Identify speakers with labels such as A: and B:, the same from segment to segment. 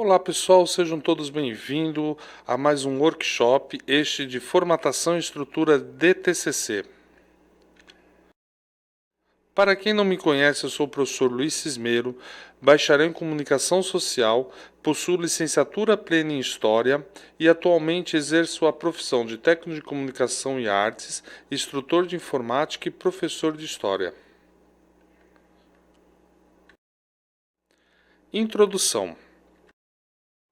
A: Olá pessoal, sejam todos bem-vindos a mais um workshop, este de formatação e estrutura de TCC. Para quem não me conhece, eu sou o professor Luiz Cismero, bacharel em Comunicação Social, possuo licenciatura plena em História e atualmente exerço a profissão de técnico de Comunicação e Artes, instrutor de Informática e professor de História. Introdução.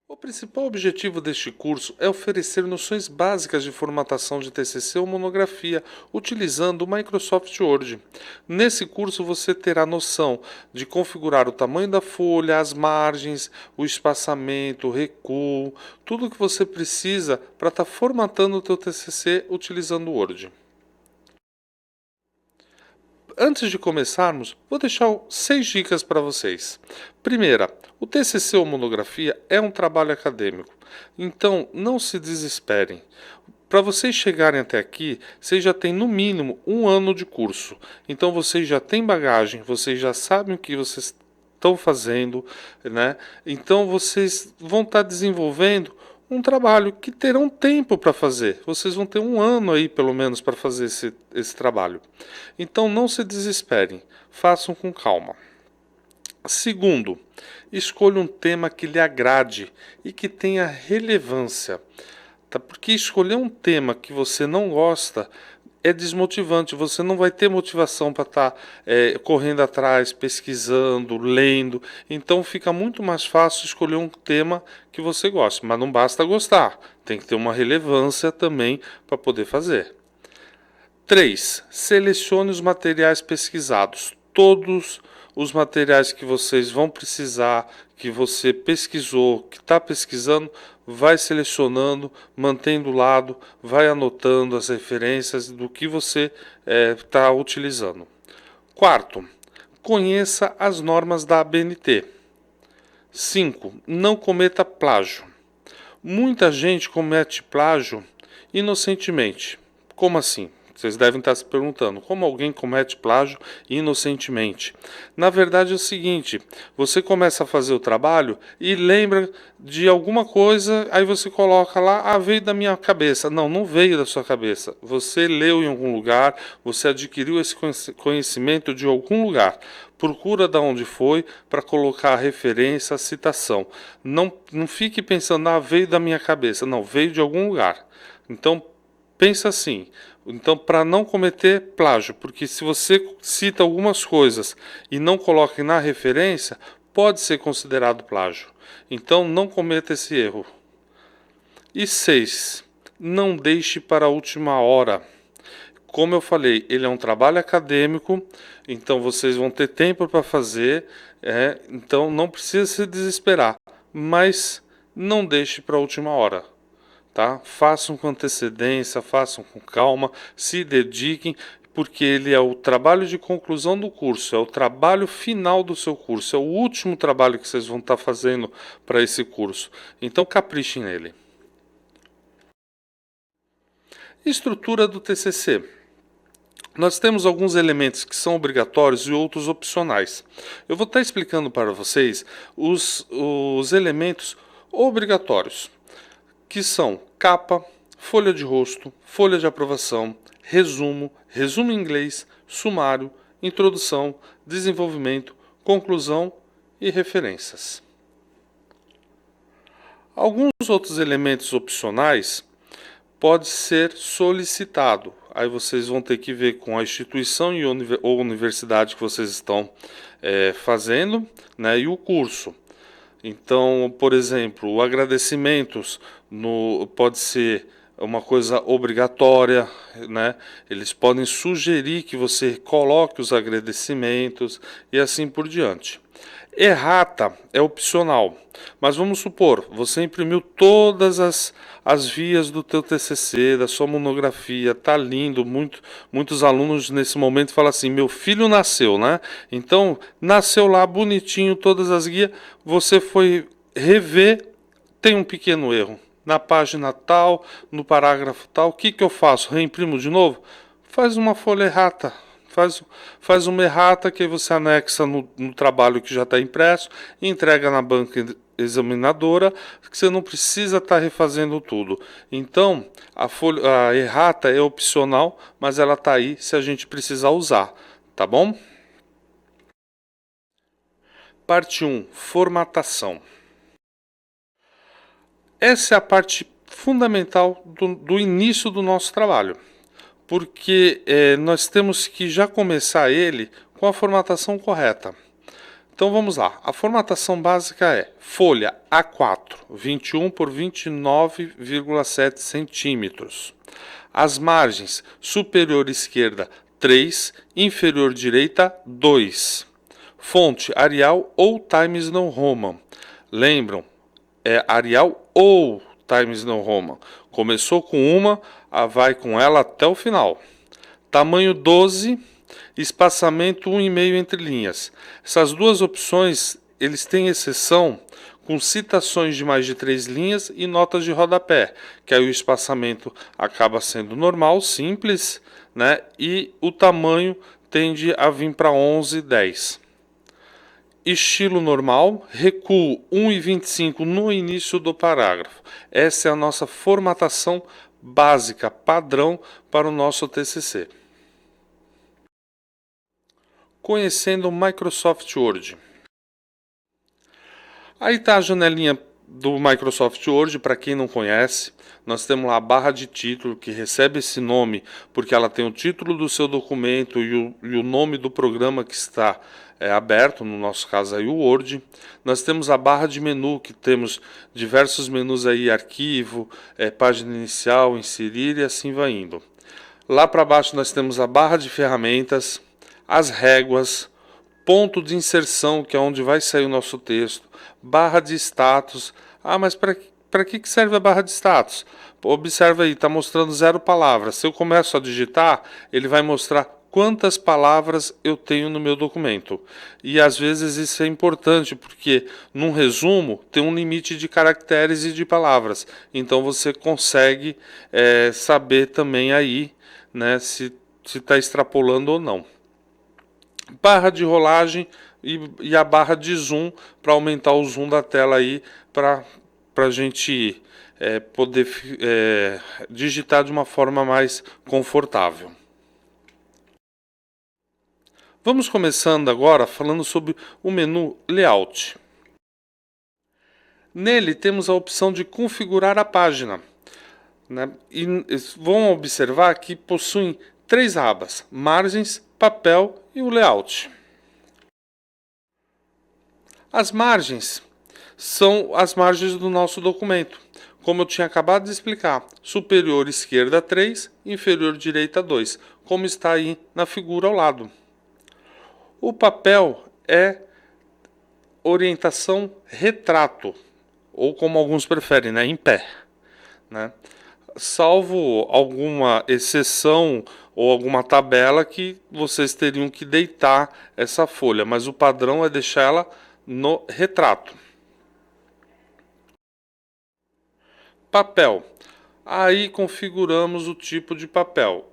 A: O principal objetivo deste curso é oferecer noções básicas de formatação de TCC ou monografia utilizando o Microsoft Word. Nesse curso você terá noção de configurar o tamanho da folha, as margens, o espaçamento, o recuo, tudo o que você precisa para estar formatando o teu TCC utilizando o Word. Antes de começarmos, vou deixar 6 dicas para vocês. Primeira, o TCC ou monografia é um trabalho acadêmico, então não se desesperem. Para vocês chegarem até aqui, vocês já têm no mínimo 1 ano de curso, então vocês já têm bagagem, vocês já sabem o que vocês estão fazendo, né? Então vocês vão estar desenvolvendo um trabalho que terão tempo para fazer. Vocês vão ter 1 ano aí, pelo menos, para fazer esse trabalho. Então, não se desesperem. Façam com calma. Segundo, escolha um tema que lhe agrade e que tenha relevância. Tá? Porque escolher um tema que você não gosta é desmotivante, você não vai ter motivação para estar correndo atrás, pesquisando, lendo. Então fica muito mais fácil escolher um tema que você goste, mas não basta gostar, tem que ter uma relevância também para poder fazer. 3. Selecione os materiais pesquisados. Todos os materiais que vocês vão precisar, que você pesquisou, que está pesquisando, vai selecionando, mantém do lado, vai anotando as referências do que você está utilizando. Quarto, conheça as normas da ABNT. 5. Não cometa plágio. Muita gente comete plágio inocentemente. Como assim? Vocês devem estar se perguntando, como alguém comete plágio inocentemente? Na verdade é o seguinte, você começa a fazer o trabalho e lembra de alguma coisa, aí você coloca lá, veio da minha cabeça. Não, não veio da sua cabeça. Você leu em algum lugar, você adquiriu esse conhecimento de algum lugar. Procura de onde foi para colocar a referência, a citação. Não fique pensando, veio da minha cabeça. Não, veio de algum lugar. Então, pensa assim, então para não cometer plágio, porque se você cita algumas coisas e não coloca na referência, pode ser considerado plágio. Então não cometa esse erro. E 6, não deixe para a última hora. Como eu falei, ele é um trabalho acadêmico, então vocês vão ter tempo para fazer, então não precisa se desesperar, mas não deixe para a última hora. Tá? Façam com antecedência, façam com calma, se dediquem, porque ele é o trabalho de conclusão do curso, é o trabalho final do seu curso, é o último trabalho que vocês vão estar fazendo para esse curso. Então caprichem nele. Estrutura do TCC. Nós temos alguns elementos que são obrigatórios e outros opcionais. Eu vou estar explicando para vocês os elementos obrigatórios, que são capa, folha de rosto, folha de aprovação, resumo, resumo em inglês, sumário, introdução, desenvolvimento, conclusão e referências. Alguns outros elementos opcionais pode ser solicitado. Aí vocês vão ter que ver com a instituição ou universidade que vocês estão fazendo, né, e o curso. Então, por exemplo, o agradecimentos pode ser uma coisa obrigatória, né? Eles podem sugerir que você coloque os agradecimentos e assim por diante. Errata é opcional, mas vamos supor, você imprimiu todas as vias do teu TCC, da sua monografia, tá lindo, muitos alunos nesse momento falam assim, meu filho nasceu, né? Então, nasceu lá bonitinho todas as guias, você foi rever, tem um pequeno erro. Na página tal, no parágrafo tal, o que eu faço? Reimprimo de novo? Faz uma folha errata. faz uma errata que aí você anexa no trabalho que já está impresso e entrega na banca examinadora, que você não precisa estar refazendo tudo. Então, a errata é opcional, mas ela está aí se a gente precisar usar, tá bom? Parte 1, formatação. Essa é a parte fundamental do início do nosso trabalho, porque nós temos que já começar ele com a formatação correta. Então vamos lá, a formatação básica é folha A4, 21 por 29,7 centímetros. As margens, superior esquerda 3, inferior direita 2. Fonte Arial ou Times New Roman. Lembram? É Arial ou Times New Roman. Começou com uma, vai com ela até o final. Tamanho 12, espaçamento 1,5 entre linhas. Essas duas opções, eles têm exceção com citações de mais de 3 linhas e notas de rodapé, que aí o espaçamento acaba sendo normal, simples, né? E o tamanho tende a vir para 11, 10. Estilo normal, recuo 1,25 no início do parágrafo. Essa é a nossa formatação básica, padrão para o nosso TCC. Conhecendo o Microsoft Word. Aí está a janelinha do Microsoft Word, para quem não conhece. Nós temos lá a barra de título, que recebe esse nome porque ela tem o título do seu documento e o nome do programa que está aberto, no nosso caso aí o Word. Nós temos a barra de menu, que temos diversos menus aí, arquivo, página inicial, inserir e assim vai indo. Lá para baixo nós temos a barra de ferramentas, as réguas, ponto de inserção, que é onde vai sair o nosso texto, barra de status. Mas para que serve a barra de status? Observa aí, está mostrando 0 palavras. Se eu começo a digitar, ele vai mostrar quantas palavras eu tenho no meu documento. E às vezes isso é importante, porque num resumo tem um limite de caracteres e de palavras. Então você consegue saber também aí, né, se está extrapolando ou não. Barra de rolagem e a barra de zoom para aumentar o zoom da tela aí, para a gente poder digitar de uma forma mais confortável. Vamos começando agora falando sobre o menu Layout. Nele temos a opção de configurar a página, né? E vão observar que possuem 3 abas: margens, papel e o layout. As margens são as margens do nosso documento, como eu tinha acabado de explicar: superior esquerda 3, inferior direita 2, como está aí na figura ao lado. O papel é orientação retrato, ou como alguns preferem, né, em pé, né? Salvo alguma exceção ou alguma tabela que vocês teriam que deitar essa folha, mas o padrão é deixar ela no retrato. Papel. Aí configuramos o tipo de papel.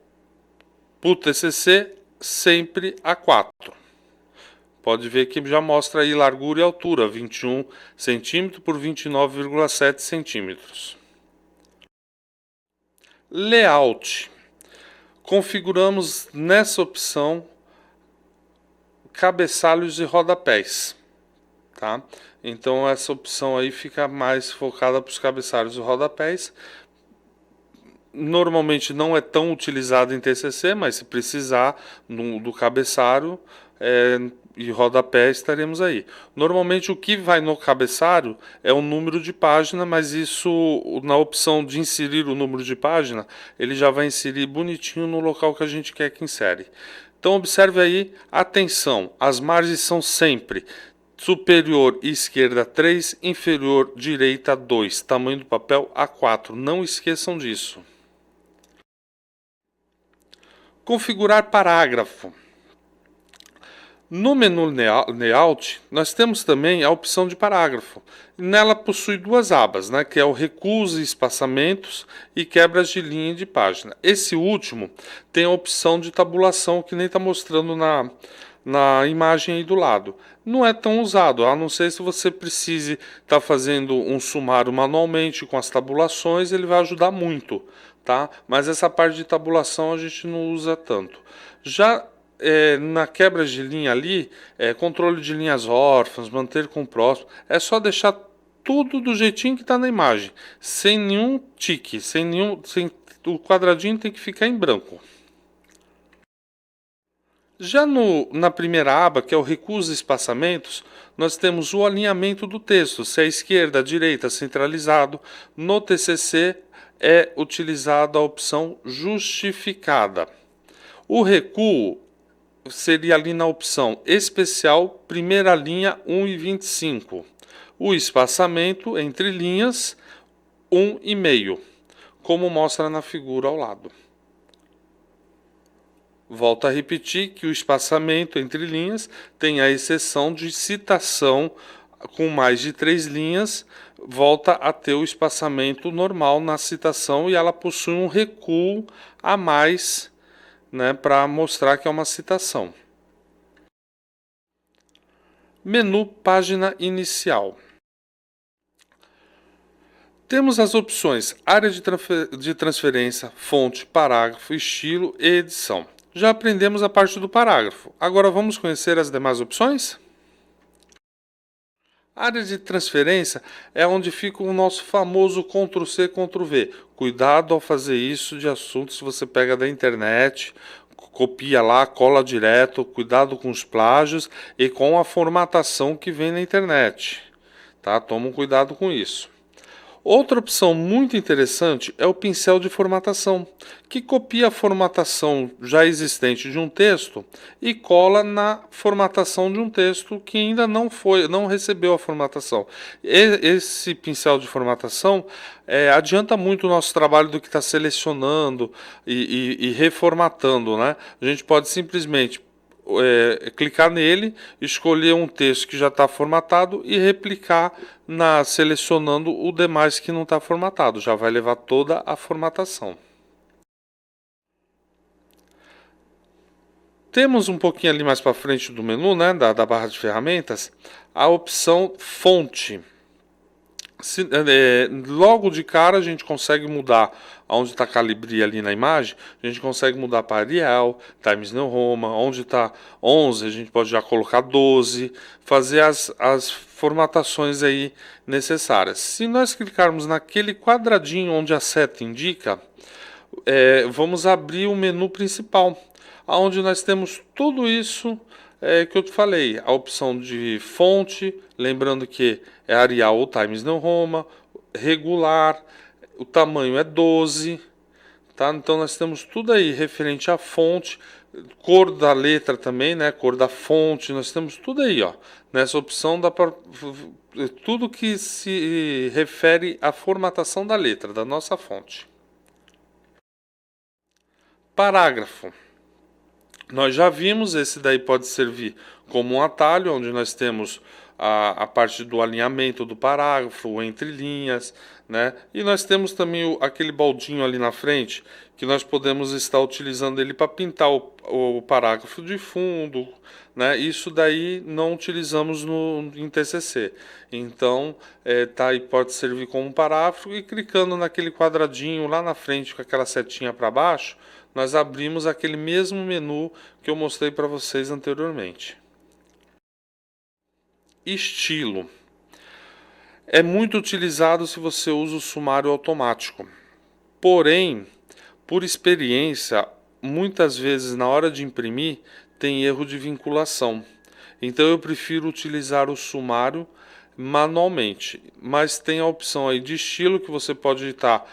A: Para o TCC, sempre A4. Pode ver que já mostra aí largura e altura, 21 cm por 29,7 centímetros. Layout. Configuramos nessa opção cabeçalhos e rodapés, tá? Então essa opção aí fica mais focada para os cabeçalhos e rodapés. Normalmente não é tão utilizado em TCC, mas se precisar do cabeçalho e rodapé, estaremos aí. Normalmente o que vai no cabeçalho é o número de página, mas isso, na opção de inserir o número de página, ele já vai inserir bonitinho no local que a gente quer que insere. Então observe aí, atenção, as margens são sempre superior esquerda 3, inferior direita 2, tamanho do papel A4, não esqueçam disso. Configurar parágrafo. No menu Layout, nós temos também a opção de parágrafo. Nela possui duas abas, né, que é o recuos e espaçamentos e quebras de linha e de página. Esse último tem a opção de tabulação, que nem está mostrando na imagem aí do lado. Não é tão usado, a não ser se você precise estar fazendo um sumário manualmente com as tabulações, ele vai ajudar muito, tá? Mas essa parte de tabulação a gente não usa tanto. Já na quebra de linha ali, controle de linhas órfãs, manter com o próximo, é só deixar tudo do jeitinho que está na imagem, sem nenhum tique, o quadradinho tem que ficar em branco. Já na primeira aba, que é o recuos e espaçamentos, nós temos o alinhamento do texto, se é esquerda, direita, centralizado. No TCC é utilizada a opção justificada. O recuo seria ali na opção especial, primeira linha 1,25. O espaçamento entre linhas 1,5, como mostra na figura ao lado. Volto a repetir que o espaçamento entre linhas tem a exceção de citação com mais de 3 linhas, volta a ter o espaçamento normal na citação e ela possui um recuo a mais, né, para mostrar que é uma citação. Menu Página Inicial. Temos as opções área de transferência, fonte, parágrafo, estilo e edição. Já aprendemos a parte do parágrafo. Agora vamos conhecer as demais opções? A área de transferência é onde fica o nosso famoso Ctrl+C, Ctrl+V. Cuidado ao fazer isso de assuntos que você pega da internet, copia lá, cola direto, cuidado com os plágios e com a formatação que vem na internet. Tá? Toma um cuidado com isso. Outra opção muito interessante é o pincel de formatação, que copia a formatação já existente de um texto e cola na formatação de um texto que ainda não recebeu a formatação. Esse pincel de formatação adianta muito o nosso trabalho do que está selecionando e reformatando, né? A gente pode simplesmente clicar nele, escolher um texto que já está formatado e replicar selecionando o demais que não está formatado. Já vai levar toda a formatação. Temos um pouquinho ali mais para frente do menu, né, da barra de ferramentas, a opção fonte. Logo de cara a gente consegue mudar onde está Calibri ali na imagem, a gente consegue mudar para Arial, Times New Roman, onde está 11 a gente pode já colocar 12, fazer as formatações aí necessárias. Se nós clicarmos naquele quadradinho onde a seta indica, vamos abrir o menu principal, onde nós temos tudo isso que eu te falei, a opção de fonte, lembrando que é Arial ou Times New Roman, regular, o tamanho é 12, tá? Então nós temos tudo aí referente à fonte, cor da letra também, né? Cor da fonte, nós temos tudo aí, ó. Nessa opção dá para tudo que se refere à formatação da letra, da nossa fonte. Parágrafo. Nós já vimos, esse daí pode servir como um atalho, onde nós temos a parte do alinhamento do parágrafo, o entre linhas, né? E nós temos também aquele baldinho ali na frente, que nós podemos estar utilizando ele para pintar o parágrafo de fundo, né? Isso daí não utilizamos em TCC. Então, tá aí, pode servir como um parágrafo e clicando naquele quadradinho lá na frente com aquela setinha para baixo, nós abrimos aquele mesmo menu que eu mostrei para vocês anteriormente. Estilo. É muito utilizado se você usa o sumário automático. Porém, por experiência, muitas vezes na hora de imprimir tem erro de vinculação. Então eu prefiro utilizar o sumário manualmente, mas tem a opção aí de estilo que você pode estar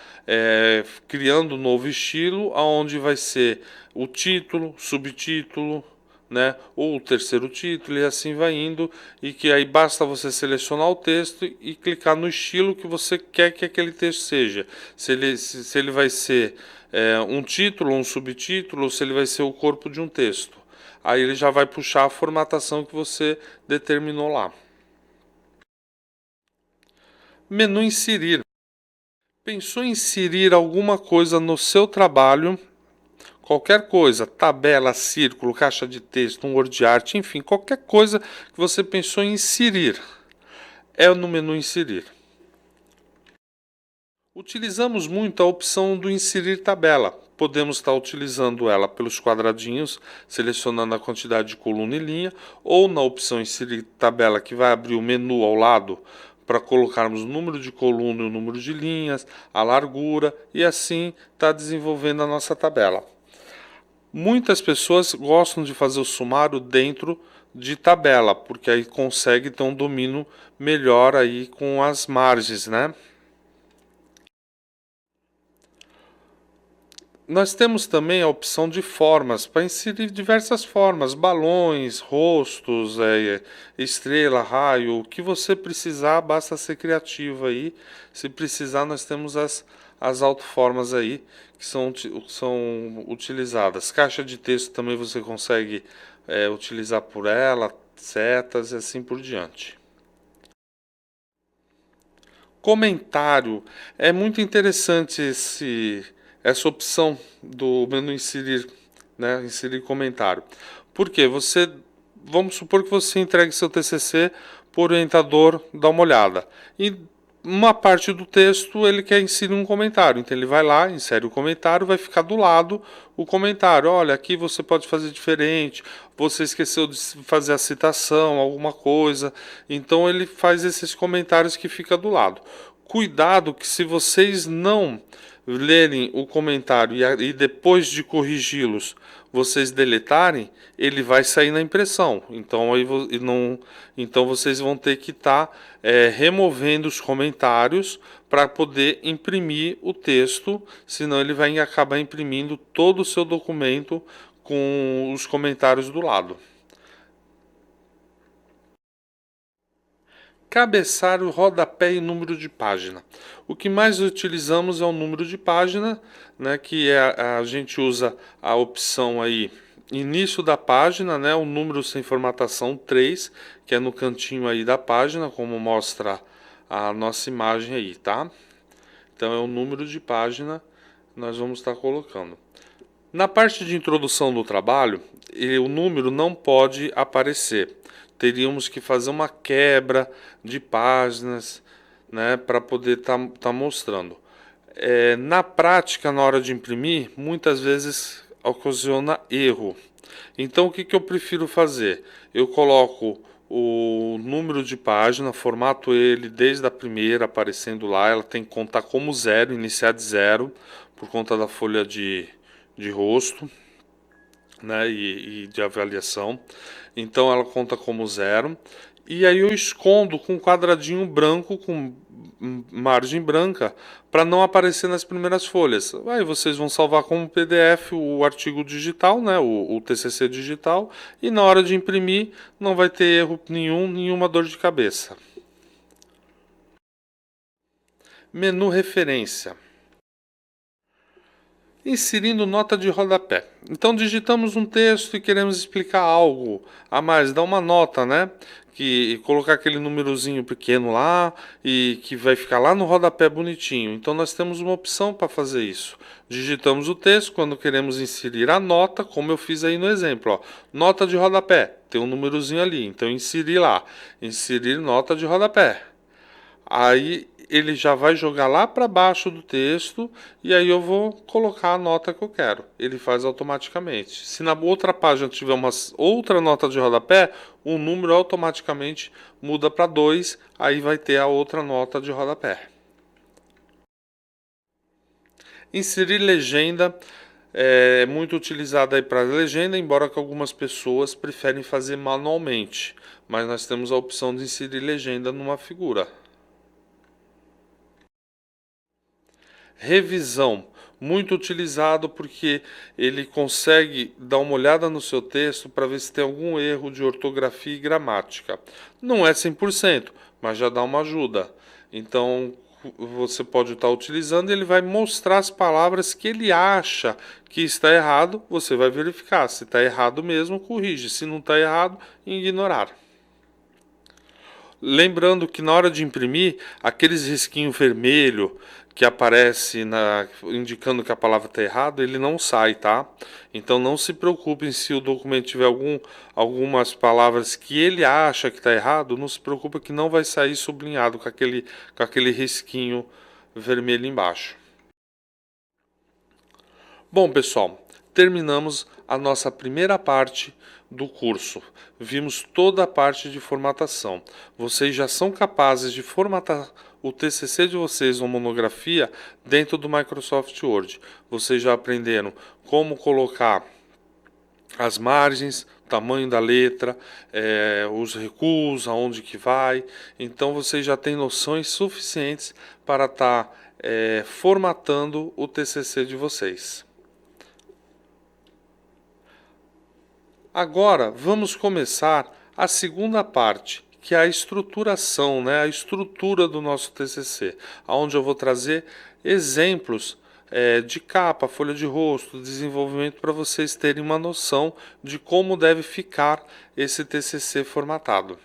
A: criando um novo estilo, aonde vai ser o título, subtítulo, né, ou o terceiro título e assim vai indo, e que aí basta você selecionar o texto e clicar no estilo que você quer que aquele texto seja, se ele vai ser um título, um subtítulo, ou se ele vai ser o corpo de um texto. aí ele já vai puxar a formatação que você determinou lá. Menu inserir. Pensou em inserir alguma coisa no seu trabalho? Qualquer coisa, tabela, círculo, caixa de texto, um word art, enfim, qualquer coisa que você pensou em inserir, é no menu inserir. Utilizamos muito a opção do inserir tabela. Podemos estar utilizando ela pelos quadradinhos, selecionando a quantidade de coluna e linha, ou na opção inserir tabela, que vai abrir o menu ao lado para colocarmos o número de coluna e o número de linhas, a largura, e assim está desenvolvendo a nossa tabela. Muitas pessoas gostam de fazer o sumário dentro de tabela, porque aí consegue ter um domínio melhor aí com as margens, né? Nós temos também a opção de formas, para inserir diversas formas, balões, rostos, estrela, raio, o que você precisar, basta ser criativo aí. Se precisar, nós temos as autoformas aí, que são utilizadas. Caixa de texto também você consegue utilizar por ela, setas e assim por diante. Comentário. É muito interessante essa opção do menu inserir, né? Inserir comentário. Porque vamos supor que você entregue seu TCC para o orientador dar uma olhada. E uma parte do texto ele quer inserir um comentário. Então ele vai lá, insere o comentário, vai ficar do lado o comentário. Olha, aqui você pode fazer diferente, você esqueceu de fazer a citação, alguma coisa. Então ele faz esses comentários que fica do lado. Cuidado que se vocês não lerem o comentário e depois de corrigi-los vocês deletarem, ele vai sair na impressão. Então, então vocês vão ter que estar removendo os comentários para poder imprimir o texto, senão ele vai acabar imprimindo todo o seu documento com os comentários do lado. Cabeçalho, rodapé e número de página. O que mais utilizamos é o número de página, né, que a gente usa a opção aí início da página, né, o número sem formatação 3, que é no cantinho aí da página, como mostra a nossa imagem aí, tá? Então é o número de página que nós vamos estar colocando. Na parte de introdução do trabalho, o número não pode aparecer. Teríamos que fazer uma quebra de páginas, né, para poder tá mostrando. Na prática, na hora de imprimir, muitas vezes ocasiona erro. Então, o que eu prefiro fazer? Eu coloco o número de página, formato ele desde a primeira, aparecendo lá. Ela tem que contar como zero, iniciar de zero, por conta da folha de rosto, né, e de avaliação. Então ela conta como zero. E aí eu escondo com um quadradinho branco com margem branca para não aparecer nas primeiras folhas. Aí vocês vão salvar como PDF o artigo digital, né, o TCC digital, e na hora de imprimir não vai ter erro nenhum, nenhuma dor de cabeça. Menu referência. Inserindo nota de rodapé. Então digitamos um texto e queremos explicar algo a mais, dá uma nota, né? Que colocar aquele númerozinho pequeno lá e que vai ficar lá no rodapé bonitinho. Então nós temos uma opção para fazer isso. Digitamos o texto quando queremos inserir a nota, como eu fiz aí no exemplo, ó. Nota de rodapé, tem um númerozinho ali, então inserir lá, inserir nota de rodapé. Aí ele já vai jogar lá para baixo do texto e aí eu vou colocar a nota que eu quero. Ele faz automaticamente. Se na outra página tiver uma outra nota de rodapé, o número automaticamente muda para 2, aí vai ter a outra nota de rodapé. Inserir legenda é muito utilizada aí para legenda, embora que algumas pessoas preferem fazer manualmente, mas nós temos a opção de inserir legenda numa figura. Revisão, muito utilizado porque ele consegue dar uma olhada no seu texto para ver se tem algum erro de ortografia e gramática. Não é 100%, mas já dá uma ajuda. Então, você pode estar utilizando e ele vai mostrar as palavras que ele acha que está errado. Você vai verificar se está errado mesmo, corrige. Se não está errado, ignorar. Lembrando que na hora de imprimir, aqueles risquinhos vermelho que aparece indicando que a palavra está errada, ele não sai, tá? Então não se preocupem se o documento tiver algumas palavras que ele acha que está errado, não se preocupe que não vai sair sublinhado com aquele risquinho vermelho embaixo. Bom, pessoal, terminamos a nossa primeira parte do curso. Vimos toda a parte de formatação. Vocês já são capazes de formatar o TCC de vocês, uma monografia, dentro do Microsoft Word. Vocês já aprenderam como colocar as margens, tamanho da letra, os recuos, aonde que vai. Então vocês já têm noções suficientes para estar formatando o TCC de vocês. Agora vamos começar a segunda parte, que é a estruturação, né? A estrutura do nosso TCC, onde eu vou trazer exemplos de capa, folha de rosto, desenvolvimento para vocês terem uma noção de como deve ficar esse TCC formatado.